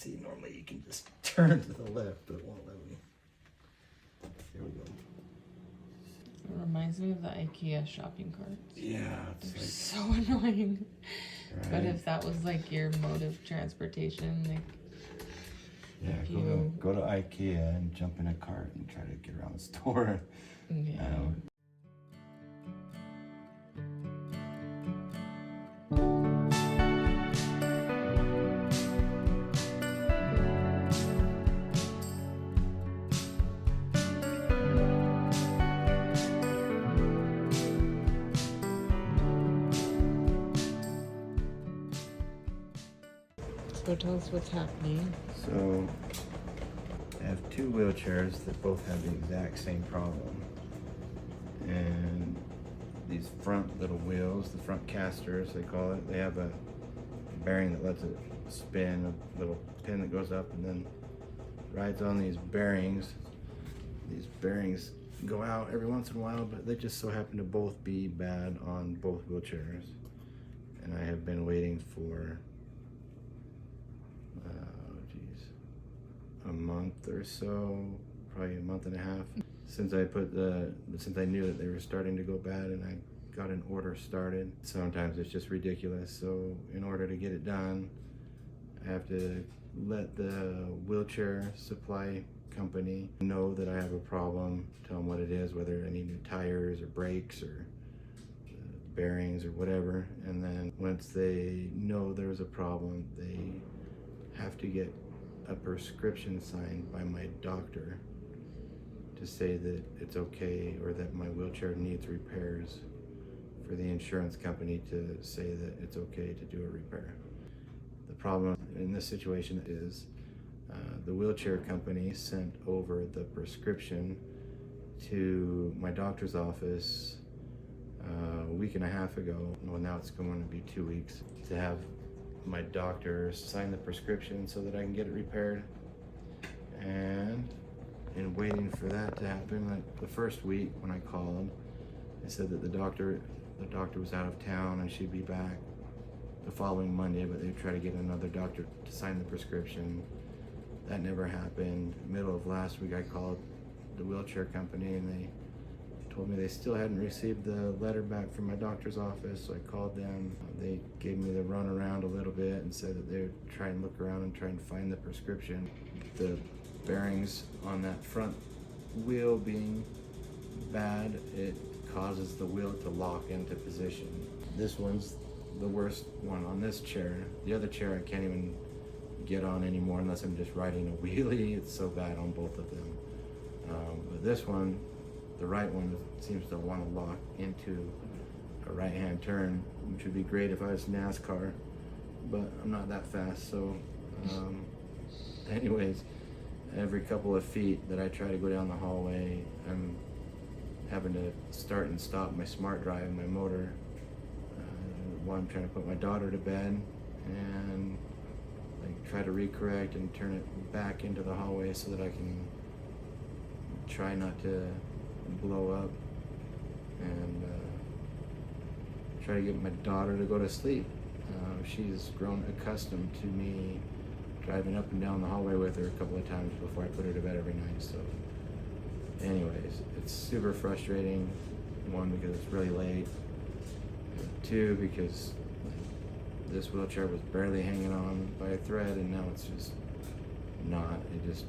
see, normally you can just turn to the left, but it won't let me. There we go. It reminds me of the IKEA shopping carts. Yeah, They're it's so annoying. like, But right? if that was like your mode of transportation, like Yeah, if go you to IKEA and jump in a cart and try to get around the store. yeah. So tell us what's happening. So I have two wheelchairs that both have the exact same problem. And these front little wheels, the front casters they call it, they have a bearing that lets it spin, a little pin that goes up and then rides on these bearings. These bearings go out every once in a while, but they just so happen to both be bad on both wheelchairs. And I have been waiting for a month or so, probably a month and a half, since I knew that they were starting to go bad, and I got an order started. Sometimes it's just ridiculous. So in order to get it done, I have to let the wheelchair supply company know that I have a problem, tell them what it is, whether I need new tires or brakes or bearings or whatever. And then once they know there's a problem, they have to get a prescription signed by my doctor to say that it's okay, or that my wheelchair needs repairs, for the insurance company to say that it's okay to do a repair. The problem in this situation is the wheelchair company sent over the prescription to my doctor's office a week and a half ago. Well, now it's going to be 2 weeks, to have my doctor sign the prescription so that I can get it repaired. And in waiting for that to happen, like the first week when I called, they said that the doctor was out of town and she'd be back the following Monday, but they'd try to get another doctor to sign the prescription. That never happened. Middle of last week I called the wheelchair company and they told me they still hadn't received the letter back from my doctor's office, so I called them. They gave me the runaround a little bit and said that they would try and look around and try and find the prescription. The bearings on that front wheel being bad, it causes the wheel to lock into position. This one's the worst one on this chair. The other chair I can't even get on anymore unless I'm just riding a wheelie. It's so bad on both of them. But this one, the right one, seems to want to lock into a right-hand turn, which would be great if I was NASCAR, but I'm not that fast. So anyways, every couple of feet that I try to go down the hallway, I'm having to start and stop my smart drive, my motor, while I'm trying to put my daughter to bed, and like try to recorrect and turn it back into the hallway so that I can try not to blow up, and try to get my daughter to go to sleep. She's grown accustomed to me driving up and down the hallway with her a couple of times before I put her to bed every night. So anyways, it's super frustrating. One, because it's really late. Two, because this wheelchair was barely hanging on by a thread, and now it's just not. It just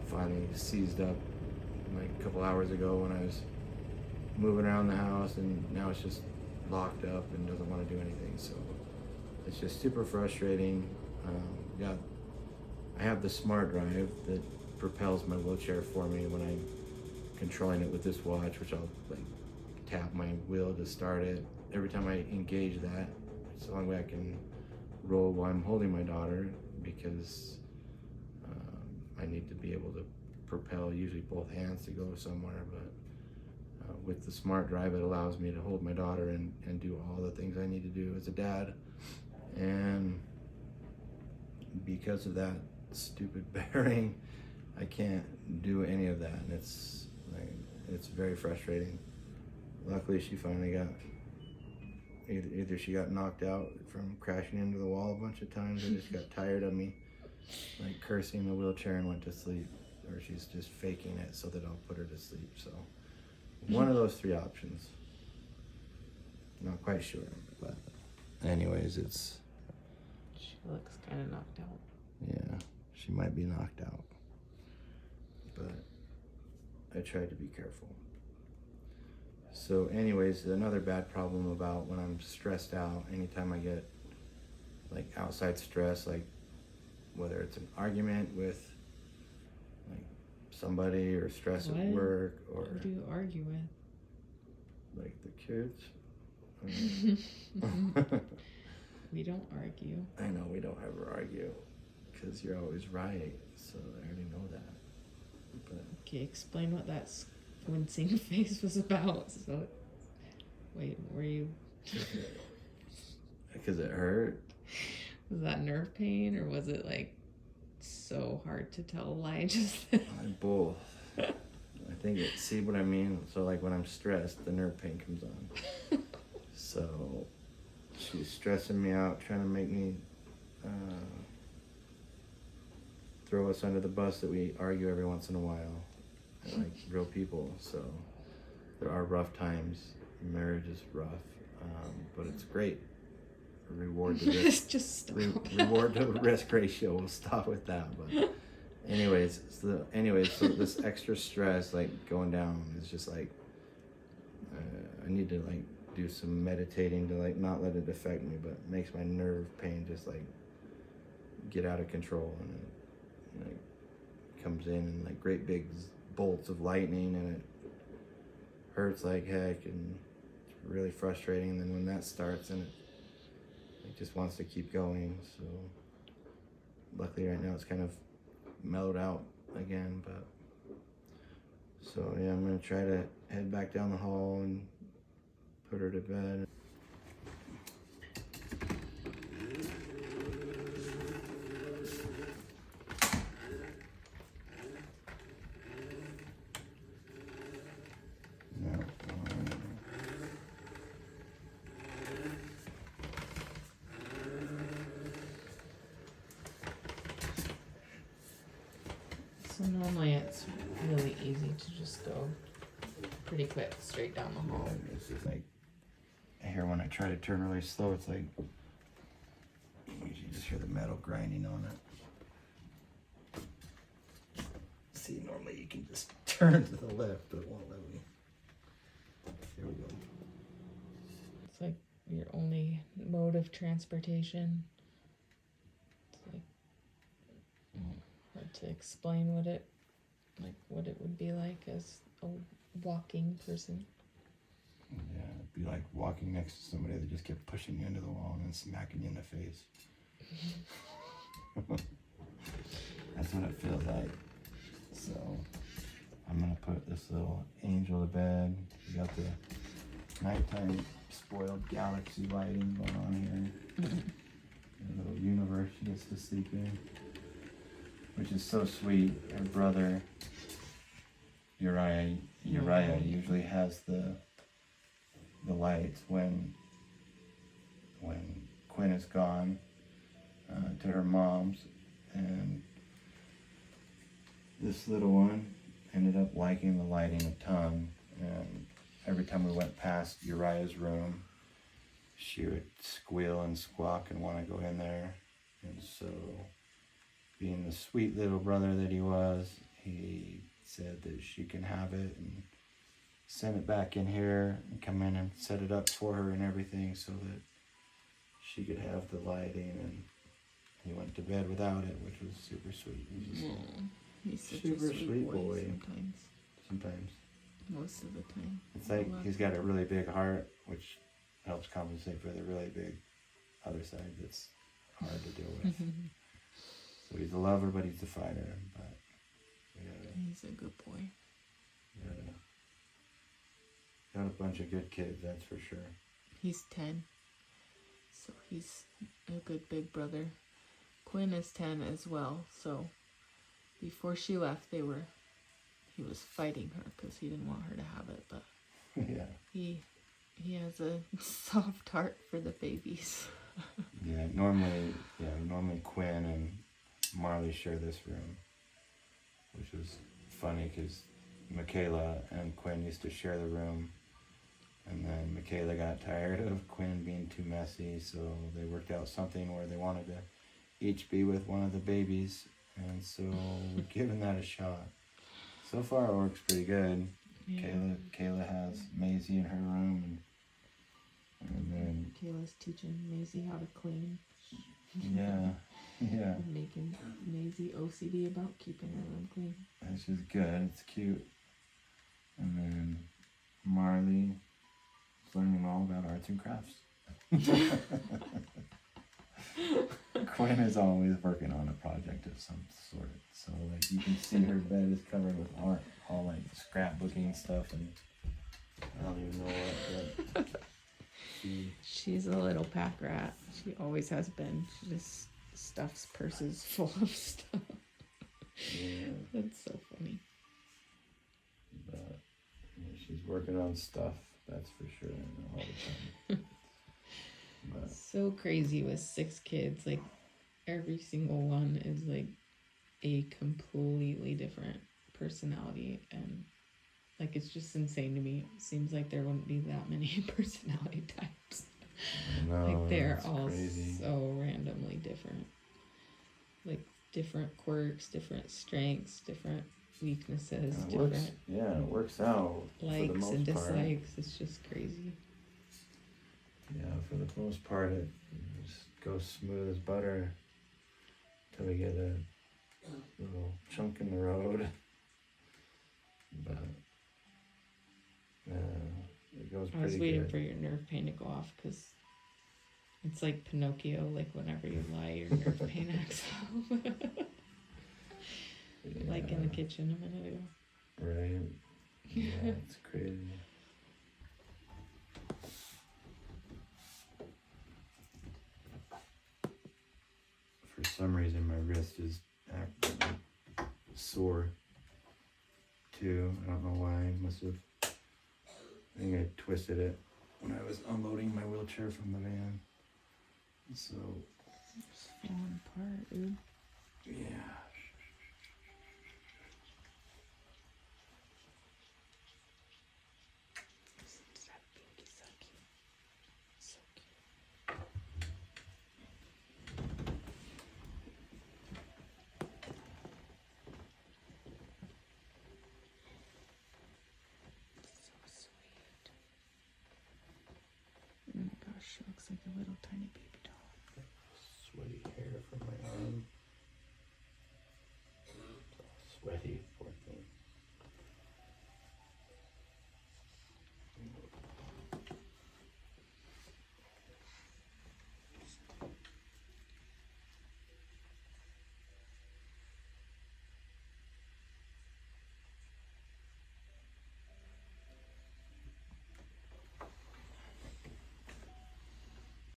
finally seized up like a couple hours ago when I was moving around the house, and now it's just locked up and doesn't want to do anything. So it's just super frustrating. I have the smart drive that propels my wheelchair for me when I'm controlling it with this watch, which I'll like tap my wheel to start it. Every time I engage that, it's the only way I can roll while I'm holding my daughter, because I need to be able to propel usually both hands to go somewhere. But with the smart drive, it allows me to hold my daughter and do all the things I need to do as a dad. And because of that stupid bearing, I can't do any of that, and it's very frustrating. Luckily, she finally got either she got knocked out from crashing into the wall a bunch of times, or just got tired of me like cursing in the wheelchair and went to sleep, or she's just faking it so that I'll put her to sleep. So one of those three options. Not quite sure, but anyways, it's... She looks kind of knocked out. Yeah, she might be knocked out. But I tried to be careful. So anyways, another bad problem about when I'm stressed out, anytime I get like outside stress, like whether it's an argument with like somebody or stress at work or... Who do you argue with? Like the kids. We don't argue. I know we don't ever argue because you're always right, so I already know that. But Okay, explain what that squinting face was about. So, wait, were you... because it hurt. Was that nerve pain, or was it like so hard to tell a lie just Both. I think it, see what I mean? So like when I'm stressed, the nerve pain comes on. So she's stressing me out, trying to make me throw us under the bus that we argue every once in a while, like real people. So there are rough times. Marriage is rough, but it's great. Reward to risk. Just stop. Reward to risk ratio. We'll stop with that. But anyways, so this extra stress, like going down, is just like I need to like do some meditating to like not let it affect me, but it makes my nerve pain just like get out of control, and it like comes in like great big bolts of lightning, and it hurts like heck, and it's really frustrating. And then when that starts, and it just wants to keep going. So luckily right now it's kind of mellowed out again, but so yeah, I'm gonna try to head back down the hall and put her to bed. So normally it's really easy to just go pretty quick straight down the hall. It's just like I hear when I try to turn really slow, it's like you just hear the metal grinding on it. See, normally you can just turn to the left, but it won't let me. Here we go. It's like your only mode of transportation. It's like hard to explain what it would be like as a walking person. Yeah, it'd be like walking next to somebody that just kept pushing you into the wall and then smacking you in the face. That's what it feels like. So I'm gonna put this little angel to bed. We got the nighttime spoiled galaxy lighting going on here. A little universe she gets to sleep in, which is so sweet. Her brother Uriah usually has the lights when Quinn is gone to her mom's, and this little one ended up liking the lighting a ton, and every time we went past Uriah's room, she would squeal and squawk and want to go in there. And so, being the sweet little brother that he was, he said that she can have it and send it back in here and come in and set it up for her and everything so that she could have the lighting. And he went to bed without it, which was super sweet. He's such super a sweet boy. Sometimes. Most of the time. It's like he's got a really big heart, which helps compensate for the really big other side that's hard to deal with. So he's a lover, but he's a fighter. But he's a good boy. Got a bunch of good kids, that's for sure. He's 10, so he's a good big brother. Quinn is 10 as well, so before she left, he was fighting her because he didn't want her to have it, but yeah, he has a soft heart for the babies. normally Quinn and Marley share this room, which was funny because Michaela and Quinn used to share the room, and then Michaela got tired of Quinn being too messy, so they worked out something where they wanted to each be with one of the babies, and so we're giving that a shot. So far it works pretty good. Yeah. Kayla has Maisie in her room, and then Kayla's teaching Maisie how to clean. yeah. And making Maisie OCD about keeping her room clean. It's just good. It's cute. And then Marley is learning all about arts and crafts. Quinn is always working on a project of some sort. So like you can see her bed is covered with art, all like scrapbooking stuff, and I don't even know what. But She's a little pack rat. She always has been. She just stuffs purses full of stuff. Yeah. That's so funny. But yeah, she's working on stuff, that's for sure, all the time. But So crazy with 6 kids. Like every single one is like a completely different personality, and like it's just insane to me. It seems like there wouldn't be that many personality types. no, Like they're all crazy. so randomly different. Like different quirks, different strengths, different weaknesses, And different it works out for the likes most and part. dislikes. It's just crazy. Yeah, for the most part, it just goes smooth as butter until we get a little chunk in the road. But it goes I was pretty waiting good. for your nerve pain to go off because it's like Pinocchio. Like whenever you lie, your nerve pain acts up. Like in the kitchen a minute ago. Right. Yeah, it's crazy. For some reason, my wrist is acting sore too. I don't know why. I think I twisted it when I was unloading my wheelchair from the van. So, It's falling apart, dude. yeah. That baby's so cute. So cute. So sweet. Oh my gosh, she looks like a little tiny baby doll. Sweaty hair from my arm. Sweaty.